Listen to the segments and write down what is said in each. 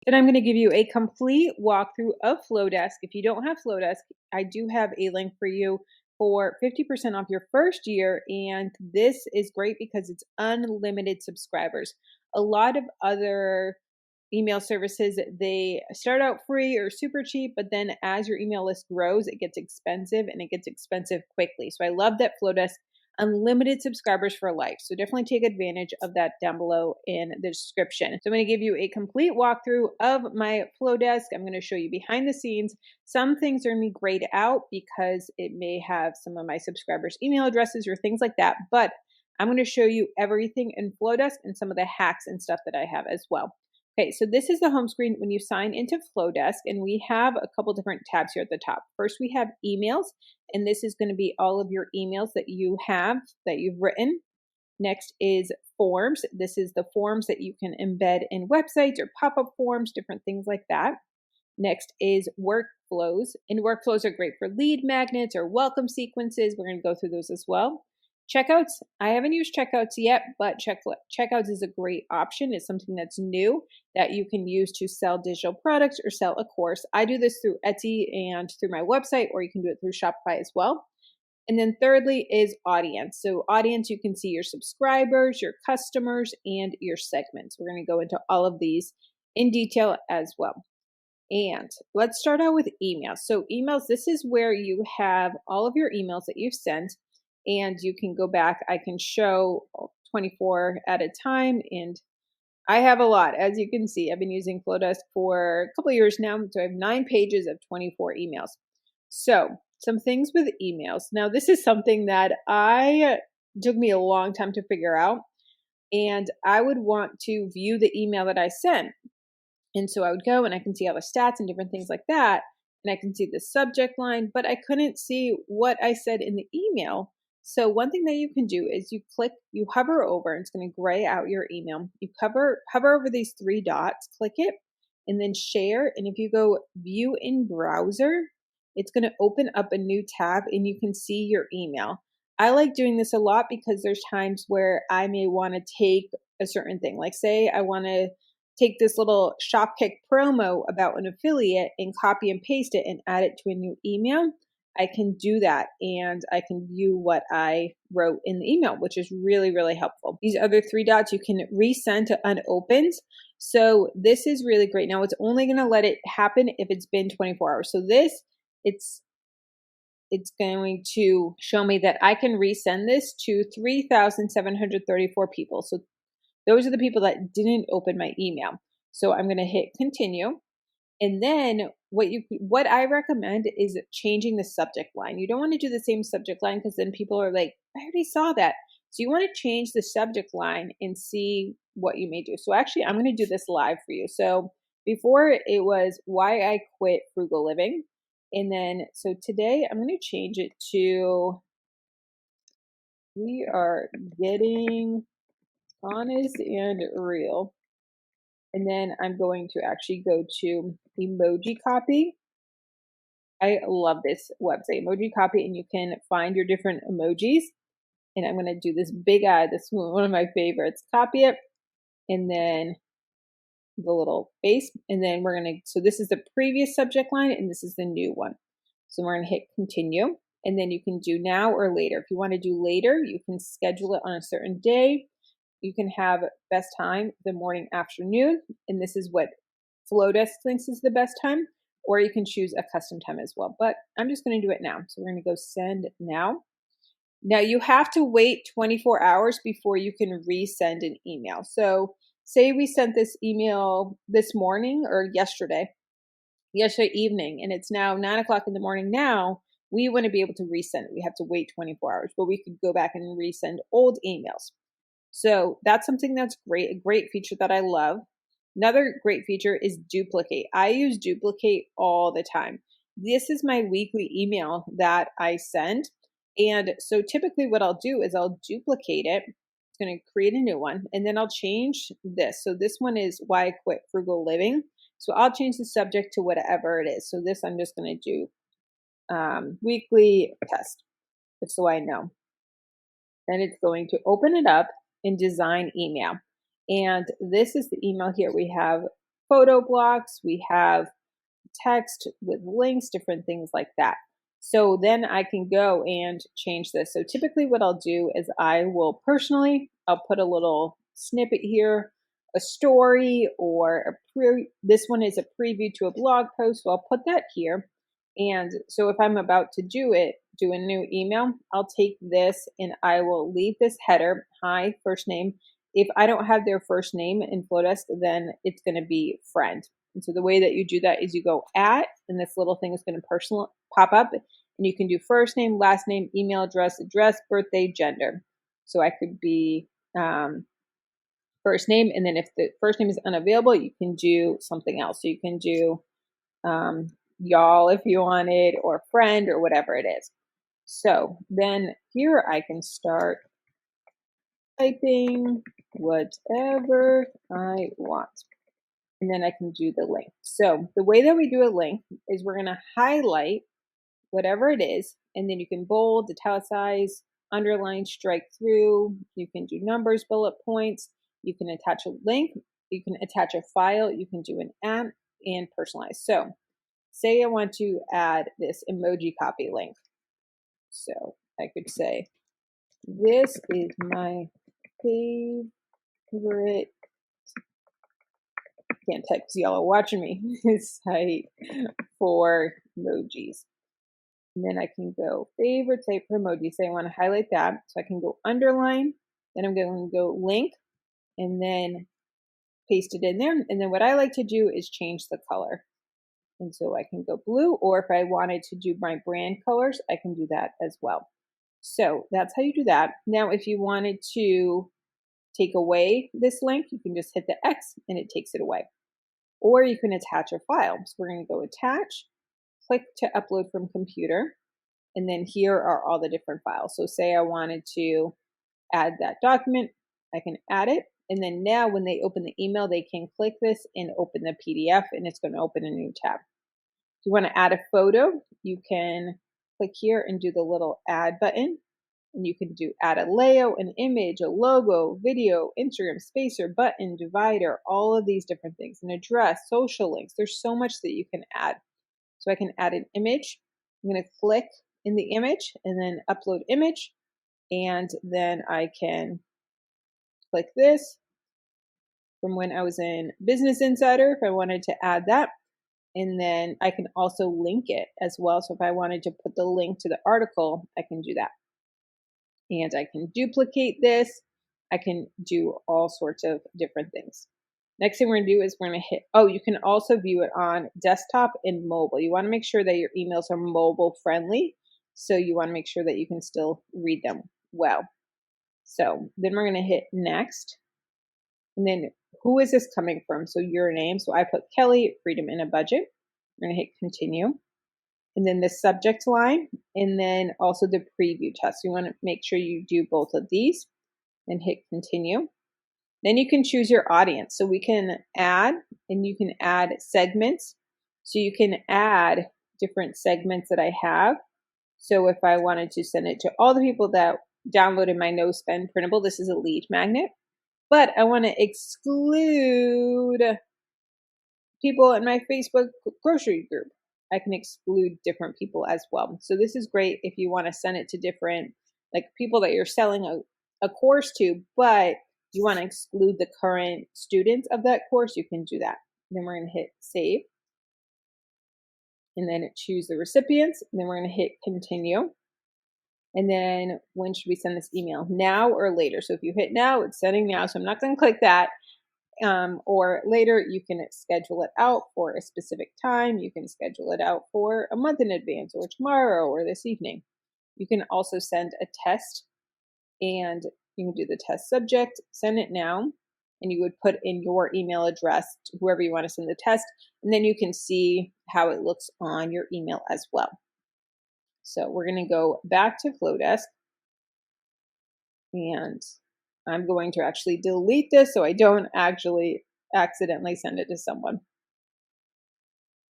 And I'm going to give you a complete walkthrough of Flodesk. If you don't have Flodesk, I do have a link for you for 50% off your first year. And this is great because it's unlimited subscribers. A lot of other email services, they start out free or super cheap, but then as your email list grows, it gets expensive and it gets expensive quickly. So I love that Flodesk unlimited subscribers for life. So definitely take advantage of that down below in the description. So I'm going to give you a complete walkthrough of my Flodesk. I'm going to show you behind the scenes. Some things are going to be grayed out because it may have some of my subscribers' email addresses or things like that, but I'm going to show you everything in Flodesk and some of the hacks and stuff that I have as well. Okay, so this is the home screen when you sign into Flodesk, and we have a couple different tabs here at the top. First, we have emails, and this is going to be all of your emails that you have, that you've written. Next is forms. This is the forms that you can embed in websites or pop-up forms, different things like that. Next is workflows, and workflows are great for lead magnets or welcome sequences. We're going to go through those as well. Checkouts, I haven't used checkouts yet, but checkouts is a great option. It's something that's new that you can use to sell digital products or sell a course. I do this through Etsy and through my website, or you can do it through Shopify as well. And then thirdly is audience. So audience, you can see your subscribers, your customers, and your segments. We're going to go into all of these in detail as well. And let's start out with emails. So emails, this is where you have all of your emails that you've sent. And you can go back. I can show 24 at a time, and I have a lot. As you can see, I've been using Flodesk for a couple of years now, so I have 9 pages of 24 emails. So some things with emails. Now, this is something that took me a long time to figure out, and I would want to view the email that I sent. And so I would go and I can see all the stats and different things like that, and I can see the subject line, but I couldn't see what I said in the email. So one thing that you can do is you hover over, and it's going to gray out your email. You hover over these 3 dots, click it, and then share. And if you go view in browser, it's going to open up a new tab and you can see your email. I like doing this a lot because there's times where I may want to take a certain thing. Like say I want to take this little Shopkick promo about an affiliate and copy and paste it and add it to a new email. I can do that, and I can view what I wrote in the email, which is really, really helpful. These other 3 dots you can resend to unopened. So this is really great. Now it's only going to let it happen if it's been 24 hours. So this, it's going to show me that I can resend this to 3,734 people. So those are the people that didn't open my email. So I'm going to hit continue. And then what I recommend is changing the subject line. You don't want to do the same subject line because then people are like, I already saw that. So you want to change the subject line and see what you may do. So actually, I'm going to do this live for you. So before it was why I quit frugal living. And then, so today I'm going to change it to, we are getting honest and real. And then I'm going to actually go to emoji copy. I love this website, emoji copy, and you can find your different emojis. And I'm going to do this big eye. This is one of my favorites. Copy it. And then the little face. And then we're going to, so this is the previous subject line and this is the new one. So we're going to hit continue. And then you can do now or later. If you want to do later, you can schedule it on a certain day. You can have best time the morning, afternoon, and this is what Flodesk thinks is the best time, or you can choose a custom time as well. But I'm just going to do it now. So we're going to go send now. Now you have to wait 24 hours before you can resend an email. So say we sent this email this morning or yesterday evening, and it's now 9 o'clock in the morning now. We want to be able to resend it. We have to wait 24 hours, but we could go back and resend old emails. So that's something that's great, a great feature that I love. Another great feature is duplicate. I use duplicate all the time. This is my weekly email that I send. And so typically what I'll do is I'll duplicate it. It's going to create a new one. And then I'll change this. So this one is why I quit frugal living. So I'll change the subject to whatever it is. So this I'm just going to do weekly test, just so I know. Then it's going to open it up in design email. And this is the email here. We have photo blocks, we have text with links, different things like that. So then I can go and change this. So typically what I'll do is I'll put a little snippet here, a story or this one is a preview to a blog post. So I'll put that here. And so if I'm about to do a new email, I'll take this and I will leave this header, hi, first name. If I don't have their first name in Flodesk, then it's going to be friend. And so the way that you do that is you go at, and this little thing is going to pop up, and you can do first name, last name, email address, birthday, gender. So I could be first name, and then if the first name is unavailable, you can do something else. So you can do y'all if you wanted, or friend, or whatever it is. So then here I can start typing whatever I want. And then I can do the link. So the way that we do a link is we're going to highlight whatever it is, and then you can bold, italicize, underline, strike through. You can do numbers, bullet points. You can attach a link. You can attach a file. You can do an app and personalize. So say I want to add this emoji copy link. So I could say, this is my favorite, can't type because y'all are watching me, site for emojis. And then I can go favorite site for emojis. Say I want to highlight that. So I can go underline, then I'm going to go link, and then paste it in there. And then what I like to do is change the color. And so I can go blue, or if I wanted to do my brand colors, I can do that as well. So that's how you do that. Now, if you wanted to take away this link, you can just hit the X and it takes it away. Or you can attach a file. So we're going to go attach, click to upload from computer, and then here are all the different files. So say I wanted to add that document, I can add it. And then now when they open the email, they can click this and open the PDF, and it's going to open a new tab. If you want to add a photo, you can click here and do the little add button. And you can do add a layout, an image, a logo, video, Instagram, spacer, button, divider, all of these different things, an address, social links. There's so much that you can add. So I can add an image. I'm going to click in the image and then upload image. And then I can click this from when I was in Business Insider if I wanted to add that. And then I can also link it as well. So if I wanted to put the link to the article, I can do that. And I can duplicate this. I can do all sorts of different things. Next thing we're going to do is we're going to hit, you can also view it on desktop and mobile. You want to make sure that your emails are mobile friendly. So you want to make sure that you can still read them well. So then we're going to hit next. And then who is this coming from? So your name. So I put Kelly, Freedom in a Budget. We're going to hit continue. And then the subject line, and then also the preview test. You want to make sure you do both of these and hit continue. Then you can choose your audience. So we can add, and you can add segments. So you can add different segments that I have. So if I wanted to send it to all the people that downloaded my no spend printable, this is a lead magnet, but I want to exclude people in my Facebook grocery group. I can exclude different people as well. So this is great if you want to send it to different, like people that you're selling a course to, but you want to exclude the current students of that course, you can do that. Then we're going to hit save. And then choose the recipients. And then we're going to hit continue. And then when should we send this email? Now or later? So if you hit now, it's sending now. So I'm not going to click that. Or later, you can schedule it out for a specific time. You can schedule it out for a month in advance, or tomorrow, or this evening. You can also send a test, and you can do the test subject, send it now, and you would put in your email address to whoever you want to send the test, and then you can see how it looks on your email as well. So we're going to go back to Flodesk, and I'm going to actually delete this so I don't actually accidentally send it to someone.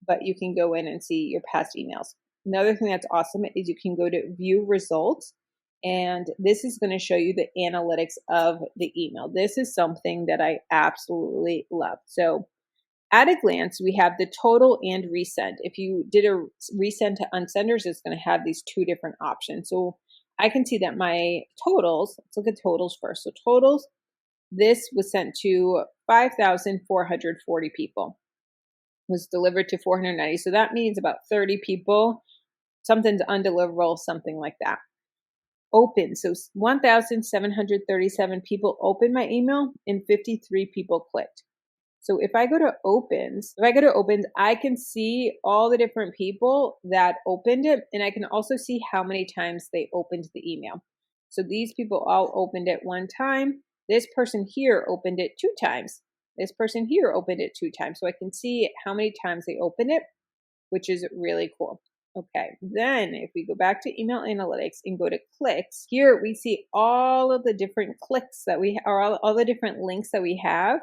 But you can go in and see your past emails. Another thing that's awesome is you can go to view results, and this is going to show you the analytics of the email. This is something that I absolutely love. So At a glance, we have the total and resend. If you did a resend to unsenders, it's going to have these two different options. So I can see that my totals, let's look at totals first. So totals, this was sent to 5,440 people, was delivered to 490. So that means about 30 people, something's undeliverable, something like that. Open, so 1,737 people opened my email and 53 people clicked. So if I go to opens, I can see all the different people that opened it, and I can also see how many times they opened the email. So these people all opened it one time. This person here opened it 2 times. This person here opened it 2 times. So I can see how many times they opened it, which is really cool. Okay, then if we go back to email analytics and go to clicks, here we see all of the different clicks that we are, all the different links that we have,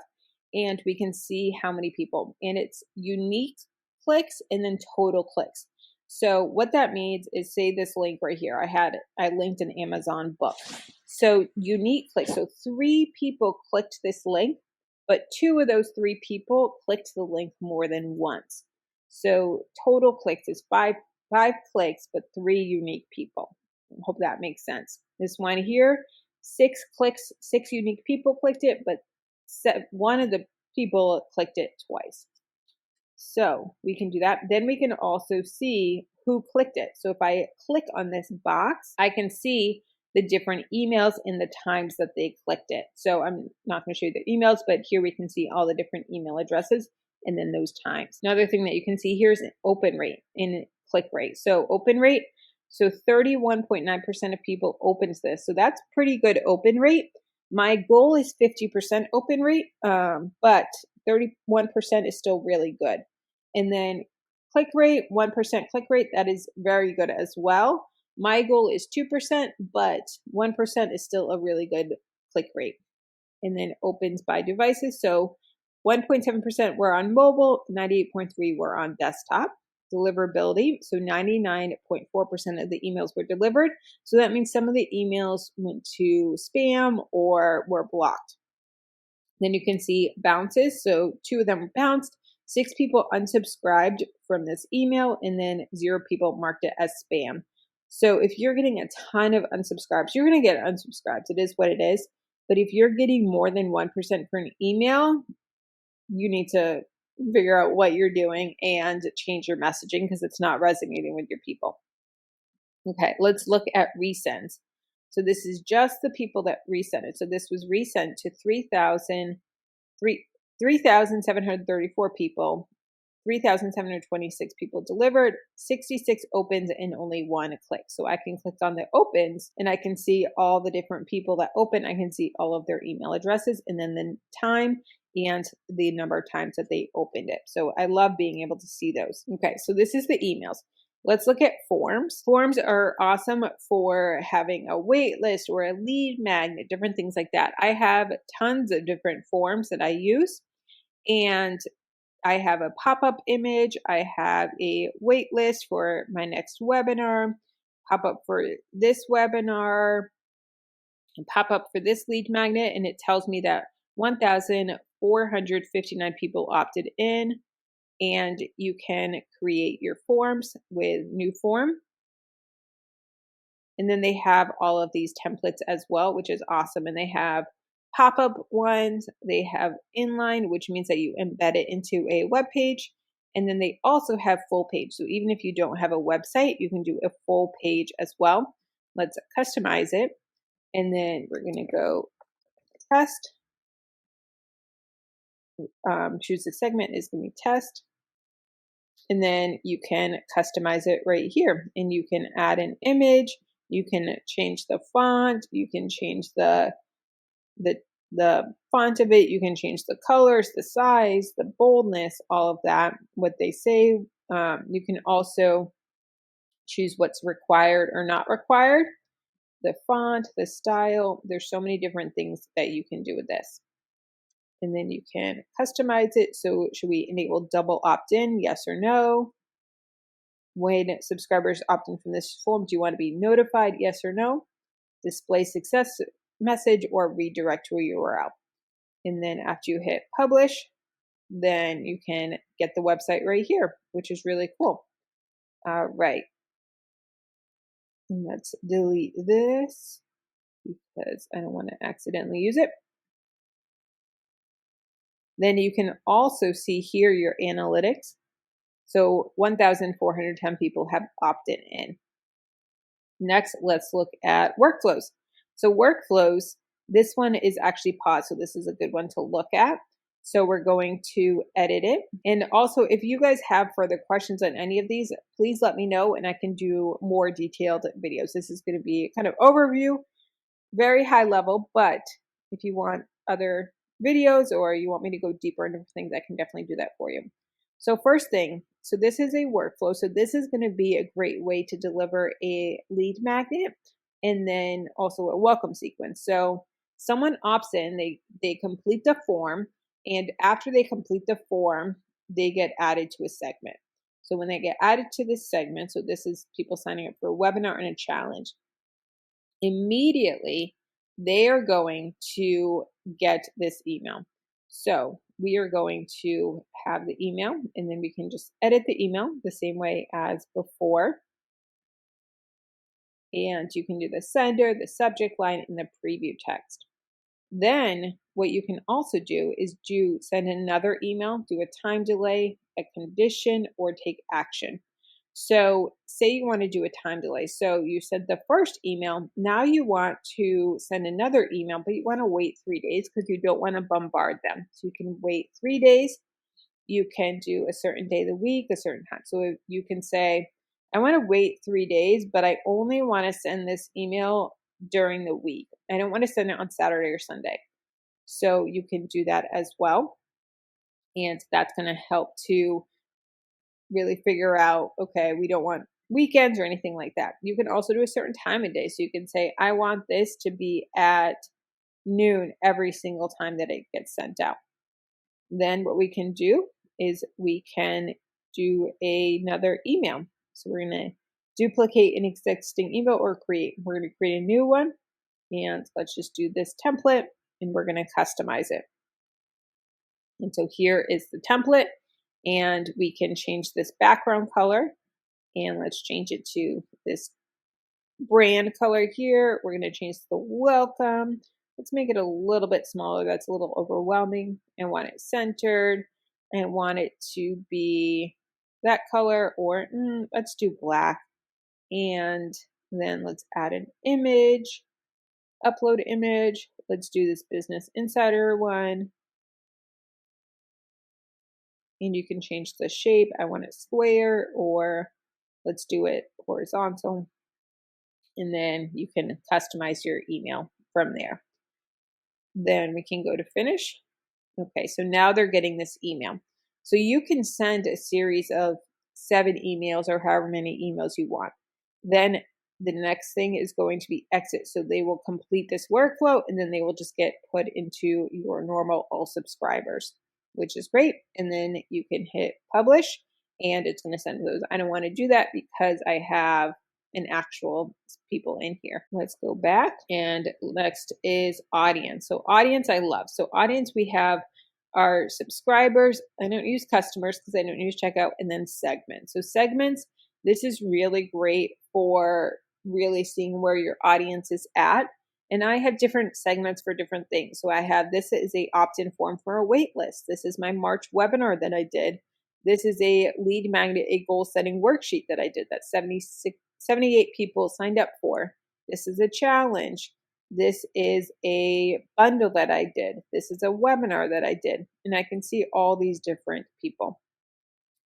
and we can see how many people, and it's unique clicks and then total clicks. So what that means is, say this link right here, I linked an Amazon book. So unique clicks, so 3 people clicked this link, but 2 of those 3 people clicked the link more than once. So total clicks is five clicks, but 3 unique people. I hope that makes sense. This one here, 6 clicks, 6 unique people clicked it, but one of the people clicked it twice. So we can do that. Then we can also see who clicked it. So if I click on this box, I can see the different emails and the times that they clicked it. So I'm not going to show you the emails, but here we can see all the different email addresses and then those times. Another thing that you can see here is open rate and click rate. So open rate, so 31.9% of people opens this. So that's pretty good open rate. My goal is 50% open rate, but 31% is still really good. And then click rate, 1% click rate, that is very good as well. My goal is 2%, but 1% is still a really good click rate. And then opens by devices. So 1.7% were on mobile, 98.3% were on desktop. Deliverability, so 99.4% of the emails were delivered. So that means some of the emails went to spam or were blocked. Then you can see bounces. So 2 of them bounced, 6 people unsubscribed from this email, and then 0 people marked it as spam. So if you're getting a ton of unsubscribes, you're going to get unsubscribes. It is what it is. But if you're getting more than 1% for an email, you need to figure out what you're doing and change your messaging because it's not resonating with your people. Okay, let's look at resends. So this is just the people that resent it. So this was resent to 3,734 people. 3,726 people delivered, 66 opens, and only 1 click. So I can click on the opens and I can see all the different people that open. I can see all of their email addresses and then the time and the number of times that they opened it. So I love being able to see those. Okay, so this is the emails. Let's look at forms. Forms are awesome for having a wait list or a lead magnet, different things like that. I have tons of different forms that I use, and I have a pop-up image. I have a wait list for my next webinar, pop-up for this webinar, and pop-up for this lead magnet, and it tells me that 1,459 people opted in, and you can create your forms with new form. And then they have all of these templates as well, which is awesome. And they have pop-up ones, they have inline, which means that you embed it into a web page. And then they also have full page. So even if you don't have a website, you can do a full page as well. Let's customize it. And then we're going to go test. Choose the segment is going to be test. And then you can customize it right here. And you can add an image. You can change the font. You can change the font of it. You can change the colors, the size, the boldness, all of that, what they say. You can also choose what's required or not required, the font, the style. There's so many different things that you can do with this. And then you can customize it. So should we enable double opt-in? Yes or no? When subscribers opt in from this form, do you want to be notified? Yes or no? Display success message or redirect to a URL. And then after you hit publish, then you can get the website right here, which is really cool. All right. And let's delete this because I don't want to accidentally use it. Then you can also see here your analytics. So 1,410 people have opted in. Next, let's look at workflows. So workflows, this one is actually paused. So this is a good one to look at. So we're going to edit it. And also, if you guys have further questions on any of these, please let me know and I can do more detailed videos. This is going to be kind of overview, very high level, but if you want other videos or you want me to go deeper into things, I can definitely do that for you. So first thing, so this is a workflow. So this is going to be a great way to deliver a lead magnet and then also a welcome sequence. So someone opts in, they complete the form, and after they complete the form, they get added to a segment. So when they get added to this segment, so this is people signing up for a webinar and a challenge, immediately they are going to get this email. So we are going to have the email and then we can just edit the email the same way as before. And you can do the sender, the subject line, and the preview text. Then what you can also do is send another email, do a time delay, a condition, or take action. So say you want to do a time delay. So you sent the first email. Now you want to send another email, but you want to wait 3 days because you don't want to bombard them. So you can wait 3 days. You can do a certain day of the week, a certain time. So you can say, I want to wait 3 days, but I only want to send this email during the week. I don't want to send it on Saturday or Sunday. So you can do that as well. And that's going to help to really figure out, okay, we don't want weekends or anything like that. You can also do a certain time of day. So you can say, I want this to be at noon every single time that it gets sent out. Then what we can do is we can do another email. So we're going to duplicate an existing email or create. We're going to create a new one. And let's just do this template and we're going to customize it. And so here is the template and we can change this background color and let's change it to this brand color here. We're going to change the welcome. Let's make it a little bit smaller. That's a little overwhelming. And want it centered and want it to be that color or let's do black. And then let's add an image, upload image. Let's do this Business Insider one. And you can change the shape. I want it square or let's do it horizontal. And then you can customize your email from there. Then we can go to finish. Okay, so now they're getting this email. So you can send a series of 7 emails or however many emails you want. Then the next thing is going to be exit. So they will complete this workflow and then they will just get put into your normal all subscribers, which is great. And then you can hit publish and it's going to send those. I don't want to do that because I have an actual people in here. Let's go back and next is audience. So audience I love. So audience we have our subscribers. I don't use customers because I don't use checkout, and then segments. So segments, this is really great for really seeing where your audience is at. And I have different segments for different things. So I have, this is a opt-in form for a wait list. This is my March webinar that I did. This is a lead magnet, a goal setting worksheet that I did that 78 people signed up for. This is a challenge. This is a bundle that I did. This is a webinar that I did. And I can see all these different people.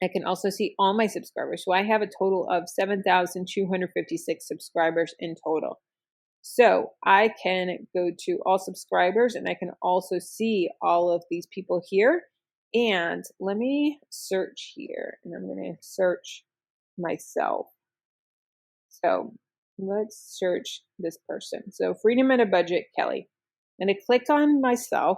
I can also see all my subscribers. So I have a total of 7,256 subscribers in total. So I can go to all subscribers and I can also see all of these people here. And let me search here and I'm going to search myself. So let's search this person. So Freedom at a Budget, Kelly. I'm going to click on myself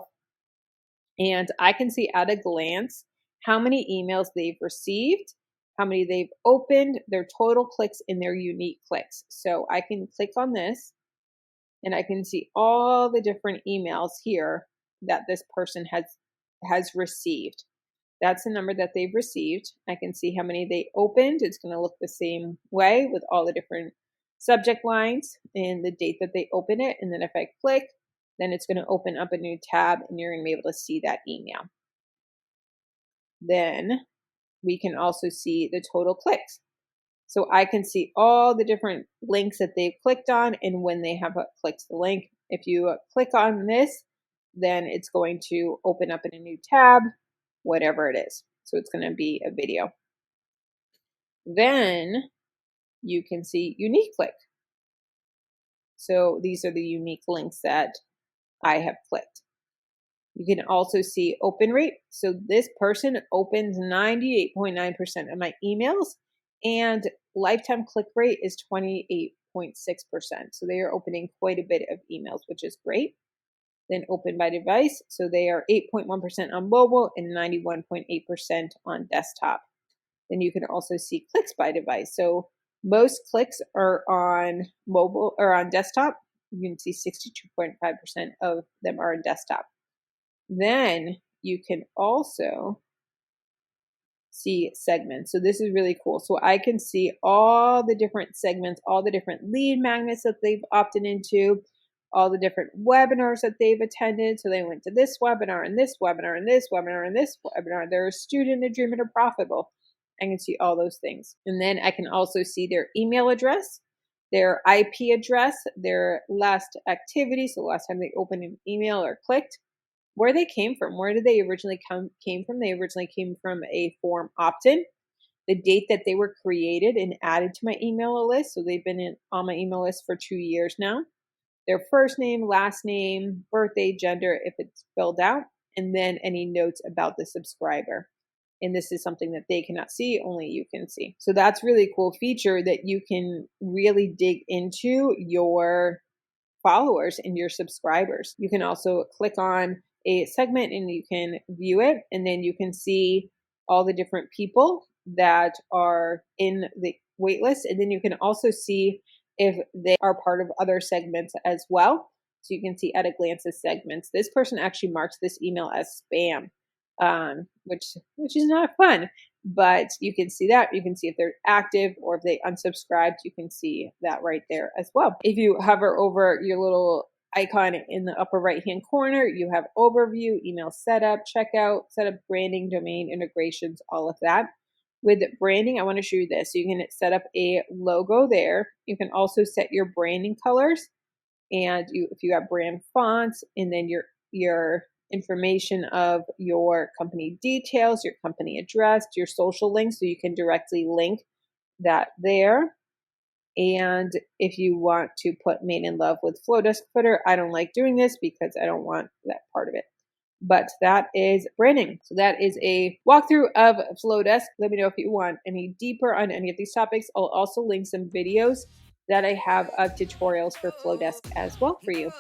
and I can see at a glance how many emails they've received, how many they've opened, their total clicks, and their unique clicks. So I can click on this and I can see all the different emails here that this person has received. That's the number that they've received. I can see how many they opened. It's going to look the same way with all the different subject lines and the date that they open it. And then if I click, then it's going to open up a new tab and you're going to be able to see that email. Then we can also see the total clicks. So I can see all the different links that they've clicked on and when they have clicked the link. If you click on this, then it's going to open up in a new tab, whatever it is. So it's going to be a video. Then you can see unique click. So these are the unique links that I have clicked. You can also see open rate. So this person opens 98.9% of my emails, and lifetime click rate is 28.6%. So they are opening quite a bit of emails, which is great. Then open by device. So they are 8.1% on mobile and 91.8% on desktop. Then you can also see clicks by device. So most clicks are on mobile or on desktop. You can see 62.5% of them are on desktop. Then you can also see segments. So this is really cool. So I can see all the different segments, all the different lead magnets that they've opted into, all the different webinars that they've attended. So they went to this webinar and this webinar and this webinar and this webinar. They're a student, a dreamer, or profitable. I can see all those things. And then I can also see their email address, their IP address, their last activity. So the last time they opened an email or clicked, where they came from. Where did they originally came from? They originally came from a form opt-in, the date that they were created and added to my email list. So they've been on my email list for 2 years now. Their first name, last name, birthday, gender, if it's filled out, and then any notes about the subscriber. And this is something that they cannot see, only you can see. So that's really cool feature that you can really dig into your followers and your subscribers. You can also click on a segment and you can view it, and then you can see all the different people that are in the waitlist, and then you can also see if they are part of other segments as well. So you can see at a glance the segments. This person actually marks this email as spam, which is not fun. But you can see that. You can see if they're active or if they unsubscribed. You can see that right there as well. If you hover over your little icon in the upper right hand corner, you have overview, email setup, checkout, setup, branding, domain integrations, all of that. With branding, I want to show you this. So you can set up a logo there. You can also set your branding colors, and if you have brand fonts, and then your information of your company details, your company address, your social links, so you can directly link that there. And if you want to put Made in Love with Flodesk footer, I don't like doing this because I don't want that part of it. But that is branding. So that is a walkthrough of Flodesk. Let me know if you want any deeper on any of these topics. I'll also link some videos that I have of tutorials for Flodesk as well for you.